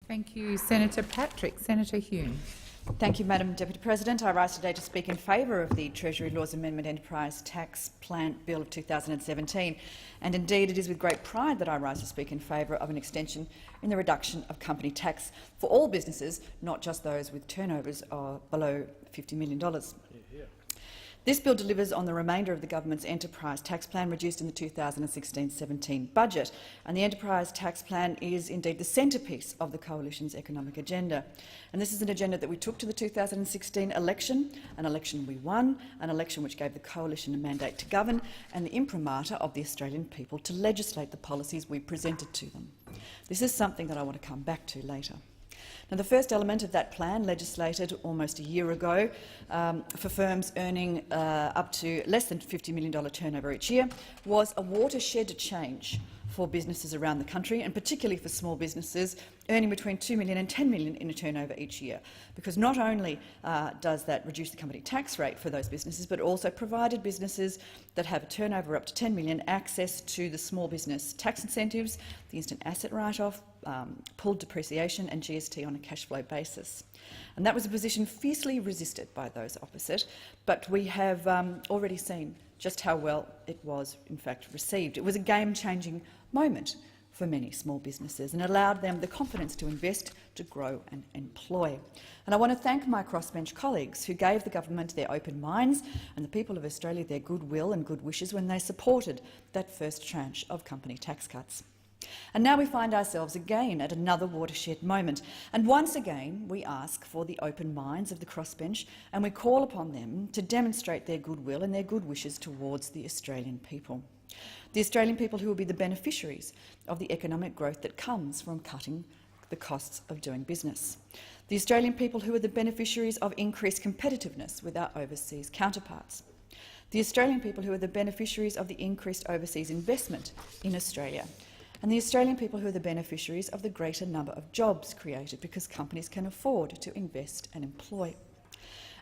Thank you, Senator Patrick. Senator Hume. Thank you, Madam Deputy President. I rise today to speak in favour of the Treasury Laws Amendment Enterprise Tax Plan Bill of 2017. And indeed, it is with great pride that I rise to speak in favour of an extension in the reduction of company tax for all businesses, not just those with turnovers below $50 million. This bill delivers on the remainder of the government's enterprise tax plan reduced in the 2016-17 budget, and the enterprise tax plan is indeed the centrepiece of the coalition's economic agenda. And this is an agenda that we took to the 2016 election, an election we won, an election which gave the coalition a mandate to govern, and the imprimatur of the Australian people to legislate the policies we presented to them. This is something that I want to come back to later. Now, the first element of that plan, legislated almost a year ago for firms earning up to less than $50 million turnover each year, was a watershed change for businesses around the country, and particularly for small businesses earning between $2 million and $10 million in a turnover each year. Because not only does that reduce the company tax rate for those businesses, but also provided businesses that have a turnover up to $10 million access to the small business tax incentives, the instant asset write-off, pooled depreciation and GST on a cash flow basis. And that was a position fiercely resisted by those opposite, but we have already seen just how well it was in fact received. It was a game-changing moment for many small businesses and allowed them the confidence to invest, to grow and employ. And I want to thank my crossbench colleagues who gave the government their open minds and the people of Australia their goodwill and good wishes when they supported that first tranche of company tax cuts. And now we find ourselves again at another watershed moment, and once again we ask for the open minds of the crossbench and we call upon them to demonstrate their goodwill and their good wishes towards the Australian people. The Australian people who will be the beneficiaries of the economic growth that comes from cutting the costs of doing business. The Australian people who are the beneficiaries of increased competitiveness with our overseas counterparts. The Australian people who are the beneficiaries of the increased overseas investment in Australia. And the Australian people who are the beneficiaries of the greater number of jobs created because companies can afford to invest and employ.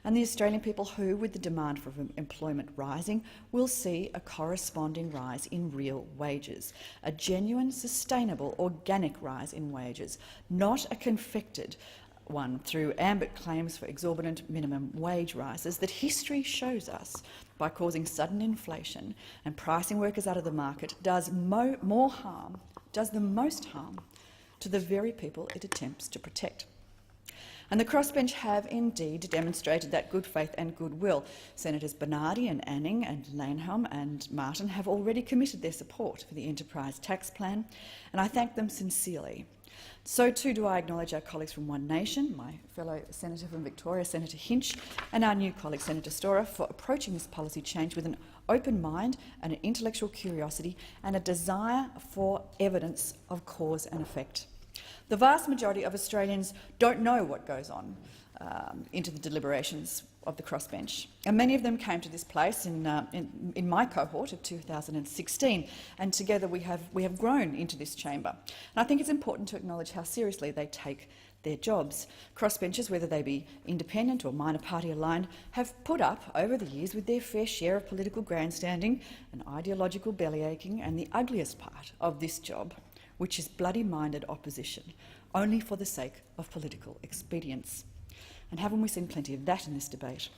And the Australian people who, with the demand for employment rising, will see a corresponding rise in real wages, a genuine, sustainable, organic rise in wages, not a confected one through ambit claims for exorbitant minimum wage rises that history shows us, by causing sudden inflation and pricing workers out of the market, does the most harm to the very people it attempts to protect. And the crossbench have indeed demonstrated that good faith and goodwill. Senators Bernardi and Anning and Laneham and Martin have already committed their support for the enterprise tax plan, and I thank them sincerely. So too do I acknowledge our colleagues from One Nation, my fellow senator from Victoria, Senator Hinch, and our new colleague, Senator Storer, for approaching this policy change with an open mind and an intellectual curiosity and a desire for evidence of cause and effect. The vast majority of Australians don't know what goes on into the deliberations of the crossbench, and many of them came to this place in my cohort of 2016, and together we have grown into this chamber. And I think it's important to acknowledge how seriously they take their jobs. Crossbenchers, whether they be independent or minor party aligned, have put up over the years with their fair share of political grandstanding and ideological bellyaching, and the ugliest part of this job, which is bloody-minded opposition, only for the sake of political expedience. And haven't we seen plenty of that in this debate?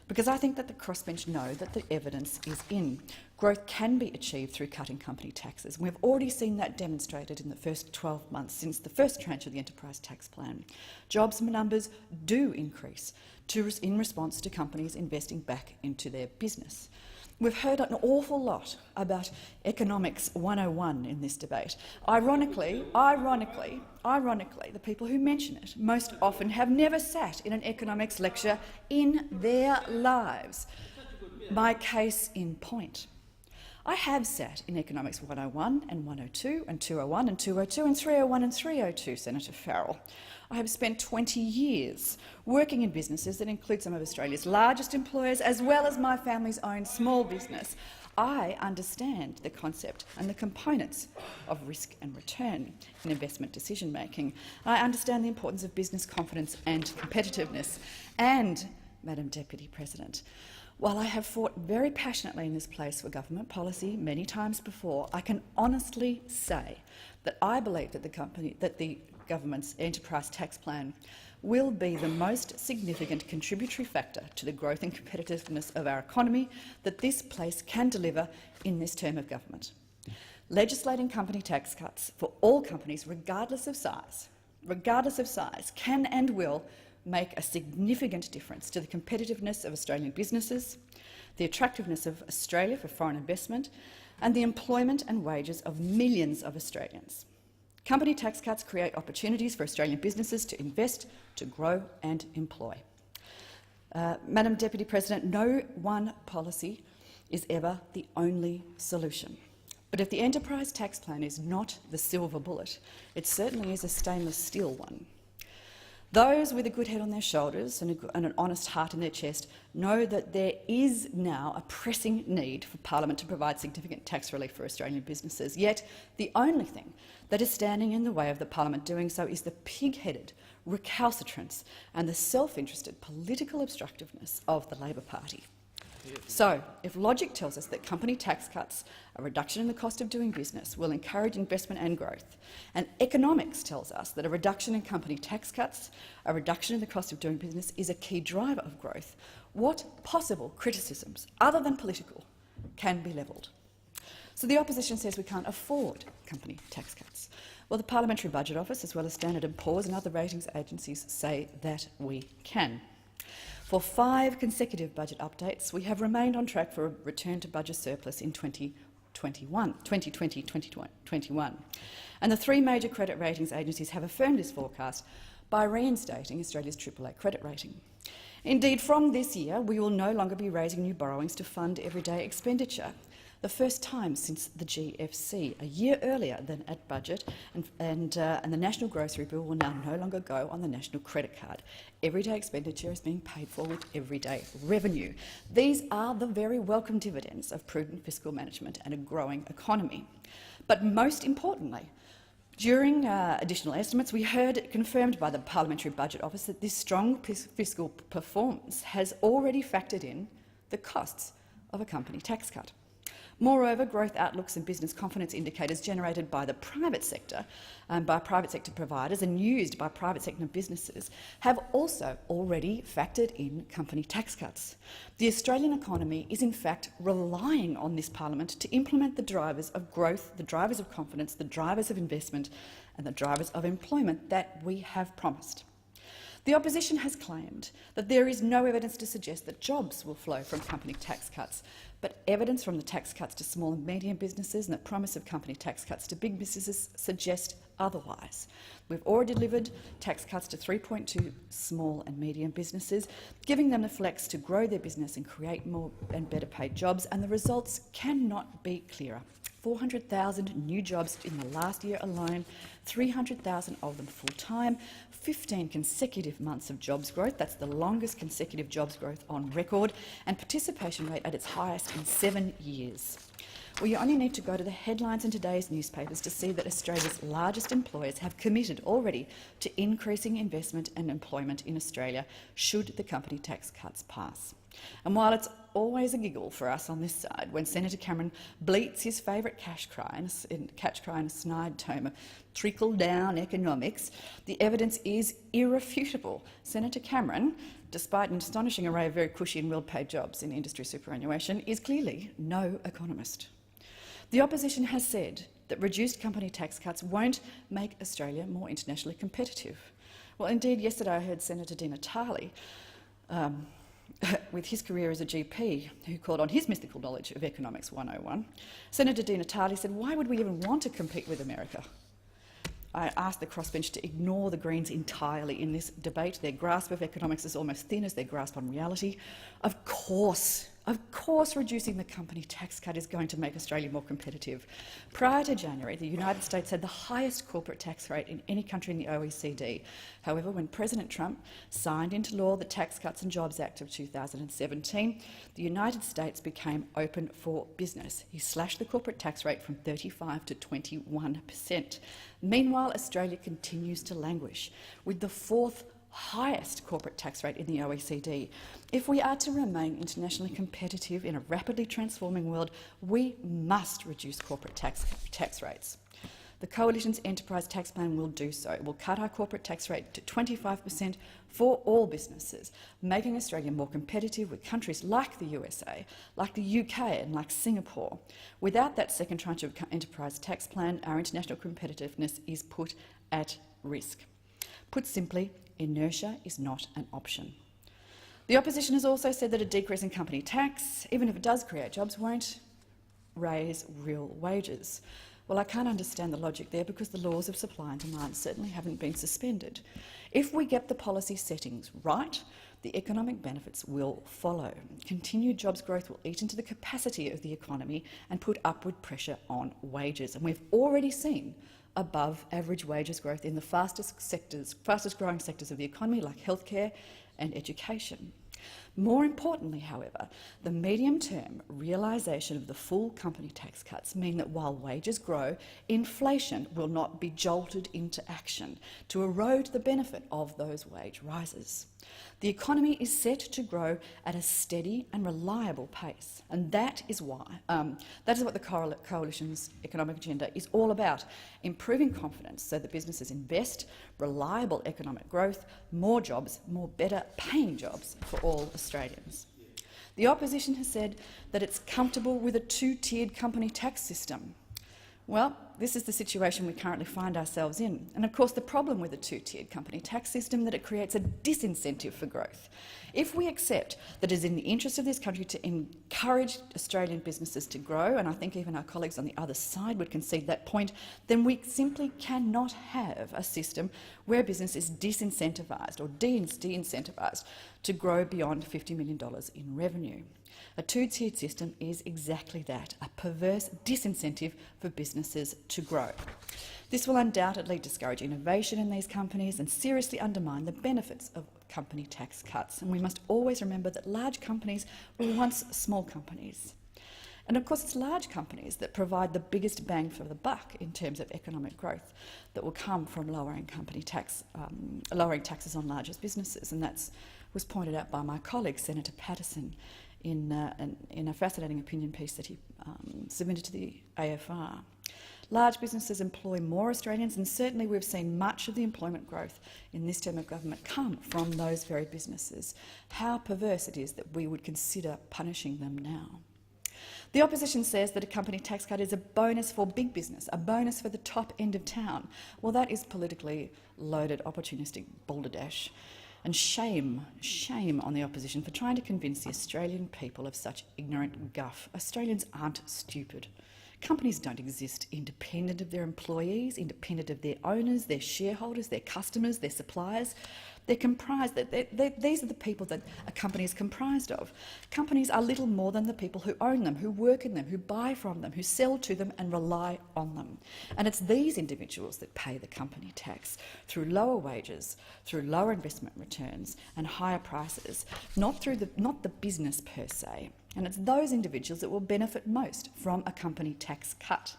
Because I think that the crossbench know that the evidence is in. Growth can be achieved through cutting company taxes. We've already seen that demonstrated in the first 12 months since the first tranche of the enterprise tax plan. Jobs numbers do increase in response to companies investing back into their business. We've heard an awful lot about economics 101 in this debate. Ironically, the people who mention it most often have never sat in an economics lecture in their lives. My case in point. I have sat in Economics 101 and 102 and 201 and 202 and 301 and 302, Senator Farrell. I have spent 20 years working in businesses that include some of Australia's largest employers, as well as my family's own small business. I understand the concept and the components of risk and return in investment decision-making. I understand the importance of business confidence and competitiveness. And, Madam Deputy President, while I have fought very passionately in this place for government policy many times before, I can honestly say that I believe that the government's enterprise tax plan will be the most significant contributory factor to the growth and competitiveness of our economy that this place can deliver in this term of government. Legislating company tax cuts for all companies, regardless of size, can and will make a significant difference to the competitiveness of Australian businesses, the attractiveness of Australia for foreign investment, and the employment and wages of millions of Australians. Company tax cuts create opportunities for Australian businesses to invest, to grow and employ. Madam Deputy President, no one policy is ever the only solution. But if the enterprise tax plan is not the silver bullet, it certainly is a stainless steel one. Those with a good head on their shoulders and an honest heart in their chest know that there is now a pressing need for Parliament to provide significant tax relief for Australian businesses. Yet the only thing that is standing in the way of the Parliament doing so is the pig-headed recalcitrance and the self-interested political obstructiveness of the Labor Party. So, if logic tells us that company tax cuts, a reduction in the cost of doing business, will encourage investment and growth, and economics tells us that a reduction in company tax cuts, a reduction in the cost of doing business, is a key driver of growth, what possible criticisms, other than political, can be levelled? So the opposition says we can't afford company tax cuts. Well, the Parliamentary Budget Office, as well as Standard & Poor's and other ratings agencies, say that we can. For 5 consecutive budget updates, we have remained on track for a return to budget surplus in 2020-2021. And the 3 major credit ratings agencies have affirmed this forecast by reinstating Australia's AAA credit rating. Indeed, from this year, we will no longer be raising new borrowings to fund everyday expenditure, the first time since the GFC, a year earlier than at budget, and the National Grocery Bill will now no longer go on the National Credit Card. Everyday expenditure is being paid for with everyday revenue. These are the very welcome dividends of prudent fiscal management and a growing economy. But most importantly, during additional estimates, we heard confirmed by the Parliamentary Budget Office that this strong fiscal performance has already factored in the costs of a company tax cut. Moreover, growth outlooks and business confidence indicators generated by the private sector and by private sector providers and used by private sector businesses have also already factored in company tax cuts. The Australian economy is in fact relying on this Parliament to implement the drivers of growth, the drivers of confidence, the drivers of investment and the drivers of employment that we have promised. The opposition has claimed that there is no evidence to suggest that jobs will flow from company tax cuts, but evidence from the tax cuts to small and medium businesses and the promise of company tax cuts to big businesses suggest otherwise. We've already delivered tax cuts to 3.2 small and medium businesses, giving them the flex to grow their business and create more and better paid jobs, and the results cannot be clearer. 400,000 new jobs in the last year alone, 300,000 of them full-time, 15 consecutive months of jobs growth, that's the longest consecutive jobs growth on record, and participation rate at its highest in 7 years. Well, you only need to go to the headlines in today's newspapers to see that Australia's largest employers have committed already to increasing investment and employment in Australia should the company tax cuts pass. And while it's always a giggle for us on this side when Senator Cameron bleats his favourite catch cry in a snide tone of trickle-down economics, the evidence is irrefutable. Senator Cameron, despite an astonishing array of very cushy and well-paid jobs in industry superannuation, is clearly no economist. The opposition has said that reduced company tax cuts won't make Australia more internationally competitive. Well, indeed, yesterday I heard Senator Di Natale, with his career as a GP, who called on his mystical knowledge of Economics 101. Senator Di Natale said, "Why would we even want to compete with America?" I asked the crossbench to ignore the Greens entirely in this debate. Their grasp of economics is almost thin as their grasp on reality. Of course, reducing the company tax cut is going to make Australia more competitive. Prior to January, the United States had the highest corporate tax rate in any country in the OECD. However, when President Trump signed into law the Tax Cuts and Jobs Act of 2017, the United States became open for business. He slashed the corporate tax rate from 35% to 21%. Meanwhile, Australia continues to languish, with the 4th highest corporate tax rate in the OECD. If we are to remain internationally competitive in a rapidly transforming world, we must reduce corporate tax rates. The Coalition's enterprise tax plan will do so. It will cut our corporate tax rate to 25% for all businesses, making Australia more competitive with countries like the USA, like the UK and like Singapore. Without that second tranche of enterprise tax plan, our international competitiveness is put at risk. Put simply, inertia is not an option. The opposition has also said that a decrease in company tax, even if it does create jobs, won't raise real wages. Well, I can't understand the logic there because the laws of supply and demand certainly haven't been suspended. If we get the policy settings right, the economic benefits will follow. Continued jobs growth will eat into the capacity of the economy and put upward pressure on wages. And we've already seen above average wages growth in the fastest growing sectors of the economy, like healthcare and education. More importantly, however, the medium-term realisation of the full company tax cuts mean that while wages grow, inflation will not be jolted into action to erode the benefit of those wage rises. The economy is set to grow at a steady and reliable pace, and that is what the Coalition's economic agenda is all about: improving confidence so that businesses invest, reliable economic growth, more jobs, more better-paying jobs for all Australians. The opposition has said that it's comfortable with a two-tiered company tax system. Well, this is the situation we currently find ourselves in. And of course, the problem with a two-tiered company tax system is that it creates a disincentive for growth. If we accept that it is in the interest of this country to encourage Australian businesses to grow, and I think even our colleagues on the other side would concede that point, then we simply cannot have a system where business is disincentivised or de-incentivised to grow beyond $50 million in revenue. A two-tiered system is exactly that, a perverse disincentive for businesses to grow. This will undoubtedly discourage innovation in these companies and seriously undermine the benefits of company tax cuts. And we must always remember that large companies were once small companies. And of course, it's large companies that provide the biggest bang for the buck in terms of economic growth that will come from lowering company tax, lowering taxes on largest businesses. And that was pointed out by my colleague, Senator Patterson, in a fascinating opinion piece that he submitted to the AFR. Large businesses employ more Australians, and certainly we've seen much of the employment growth in this term of government come from those very businesses. How perverse it is that we would consider punishing them now. The opposition says that a company tax cut is a bonus for big business, a bonus for the top end of town. Well, that is politically loaded, opportunistic balderdash. And shame on the opposition for trying to convince the Australian people of such ignorant guff. Australians aren't stupid. Companies don't exist independent of their employees, independent of their owners, their shareholders, their customers, their suppliers. They're comprised. These are the people that a company is comprised of. Companies are little more than the people who own them, who work in them, who buy from them, who sell to them and rely on them. And it's these individuals that pay the company tax through lower wages, through lower investment returns and higher prices, not the business per se. And it's those individuals that will benefit most from a company tax cut.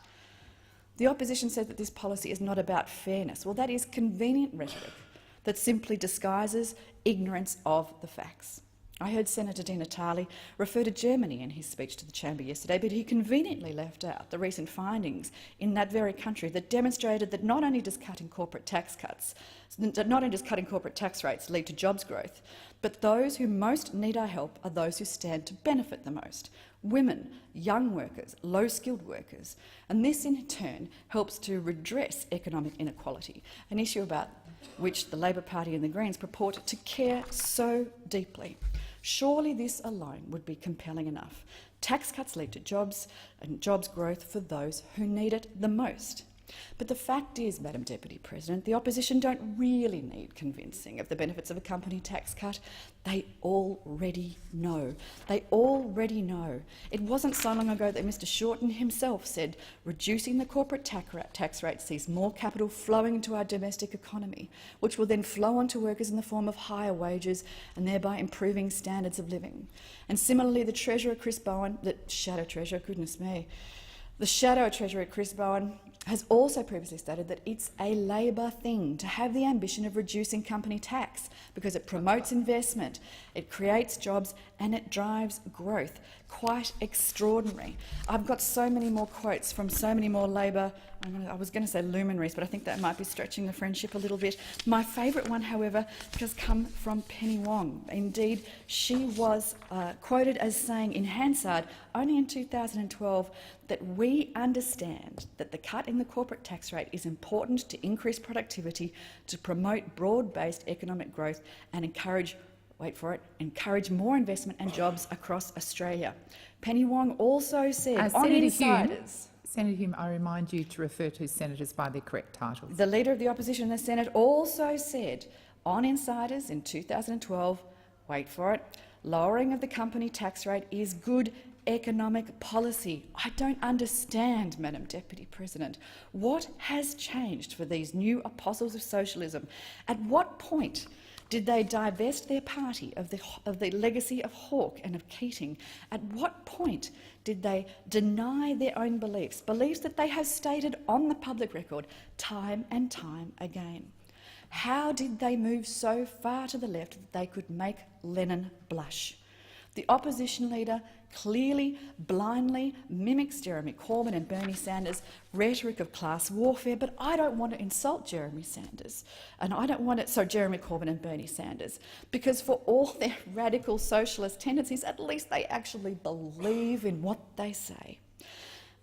The opposition said that this policy is not about fairness. Well, that is convenient rhetoric that simply disguises ignorance of the facts. I heard Senator Di Natale refer to Germany in his speech to the chamber yesterday, but he conveniently left out the recent findings in that very country that demonstrated that not only does cutting corporate tax rates lead to jobs growth, but those who most need our help are those who stand to benefit the most: women, young workers, low-skilled workers. And this in turn helps to redress economic inequality, an issue about which the Labor Party and the Greens purport to care so deeply. Surely this alone would be compelling enough. Tax cuts lead to jobs and jobs growth for those who need it the most. But the fact is, Madam Deputy President, the opposition don't really need convincing of the benefits of a company tax cut. They already know. They already know. It wasn't so long ago that Mr Shorten himself said reducing the corporate tax rate sees more capital flowing into our domestic economy, which will then flow onto workers in the form of higher wages and thereby improving standards of living. And similarly, the Treasurer, Chris Bowen, the Shadow Treasurer, goodness me, the Shadow Treasurer, Chris Bowen, has also previously stated that it's a Labor thing to have the ambition of reducing company tax because it promotes investment, it creates jobs and it drives growth. Quite extraordinary. I've got so many more quotes from so many more Labor I was going to say luminaries, but I think that might be stretching the friendship a little bit. My favourite one, however, does come from Penny Wong. Indeed, she was quoted as saying in Hansard, only in 2012, that we understand that the cut in the corporate tax rate is important to increase productivity, to promote broad-based economic growth and encourage, wait for it, encourage more investment and jobs across Australia. Penny Wong also said on Senator insiders... Senator Hume, I remind you to refer to senators by their correct titles. The Leader of the Opposition in the Senate also said on insiders in 2012, wait for it, lowering of the company tax rate is good economic policy. I don't understand, Madam Deputy President. What has changed for these new apostles of socialism? At what point did they divest their party of the legacy of Hawke and of Keating? At what point did they deny their own beliefs, beliefs that they have stated on the public record time and time again? How did they move so far to the left that they could make Lenin blush? The opposition leader clearly, blindly mimics Jeremy Corbyn and Bernie Sanders' rhetoric of class warfare, but I don't want to insult Jeremy Corbyn and Bernie Sanders, because for all their radical socialist tendencies, at least they actually believe in what they say.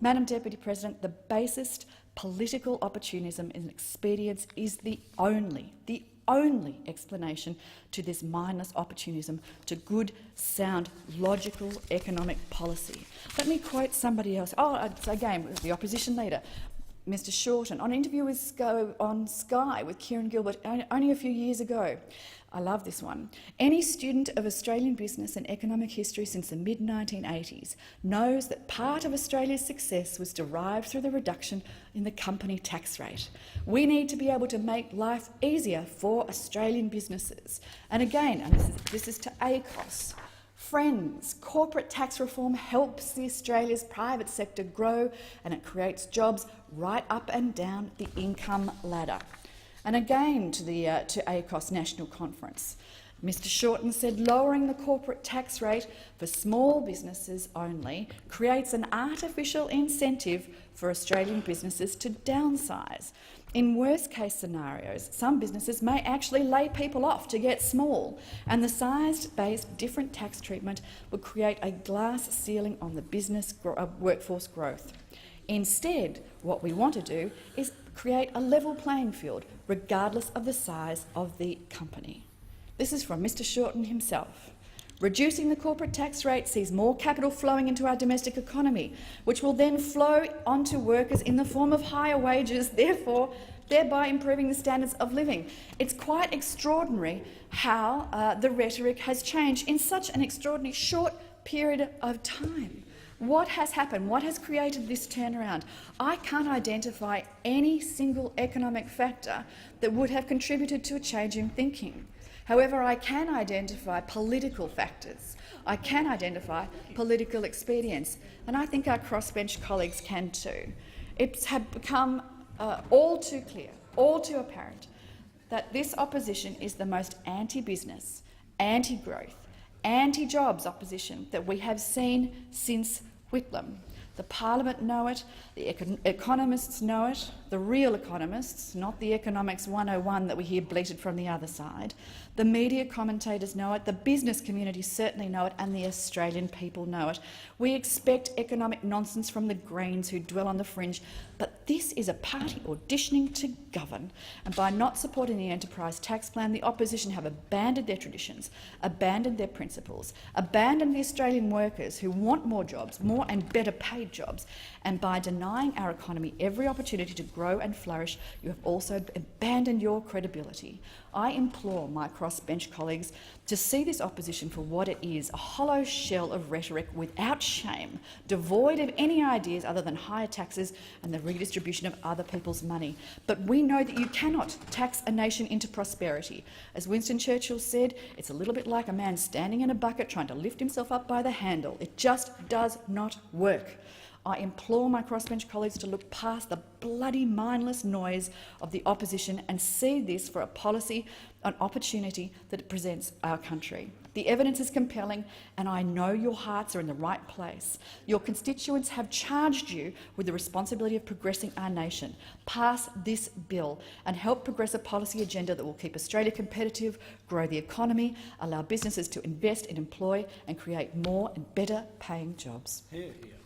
Madam Deputy President, the basest political opportunism and expedience is the only explanation to this mindless opportunism to good, sound, logical economic policy. Let me quote somebody else. It's again the opposition leader, Mr Shorten, on an interview on Sky with Kieran Gilbert only a few years ago. I love this one. Any student of Australian business and economic history since the mid-1980s knows that part of Australia's success was derived through the reduction in the company tax rate. We need to be able to make life easier for Australian businesses. And again, this is to ACOS. Friends, corporate tax reform helps Australia's private sector grow, and it creates jobs right up and down the income ladder. And again to ACOS National Conference, Mr Shorten said lowering the corporate tax rate for small businesses only creates an artificial incentive for Australian businesses to downsize. In worst-case scenarios, some businesses may actually lay people off to get small, and the size-based different tax treatment would create a glass ceiling on the business workforce growth. Instead, what we want to do is create a level playing field, regardless of the size of the company. This is from Mr Shorten himself. Reducing the corporate tax rate sees more capital flowing into our domestic economy, which will then flow onto workers in the form of higher wages, thereby improving the standards of living. It's quite extraordinary how the rhetoric has changed in such an extraordinarily short period of time. What has happened? What has created this turnaround? I can't identify any single economic factor that would have contributed to a change in thinking. However, I can identify political factors. I can identify political expedience, and I think our crossbench colleagues can too. It's become all too clear, all too apparent, that this opposition is the most anti-business, anti-growth, anti-jobs opposition that we have seen since Whitlam. The Parliament know it, the economists know it, the real economists, not the economics 101 that we hear bleated from the other side. The media commentators know it, the business community certainly know it, and the Australian people know it. We expect economic nonsense from the Greens who dwell on the fringe, but this is a party auditioning to govern, and by not supporting the enterprise tax plan, the opposition have abandoned their traditions, abandoned their principles, abandoned the Australian workers who want more jobs, more and better paid jobs, and by denying our economy every opportunity to grow and flourish, you have also abandoned your credibility. I implore my crossbench colleagues to see this opposition for what it is, a hollow shell of rhetoric without shame, devoid of any ideas other than higher taxes and the redistribution of other people's money. But we know that you cannot tax a nation into prosperity. As Winston Churchill said, it's a little bit like a man standing in a bucket trying to lift himself up by the handle. It just does not work. I implore my crossbench colleagues to look past the bloody mindless noise of the opposition and see this for a policy, an opportunity that it presents our country. The evidence is compelling, and I know your hearts are in the right place. Your constituents have charged you with the responsibility of progressing our nation. Pass this bill and help progress a policy agenda that will keep Australia competitive, grow the economy, allow businesses to invest and employ and create more and better paying jobs. Hear, hear.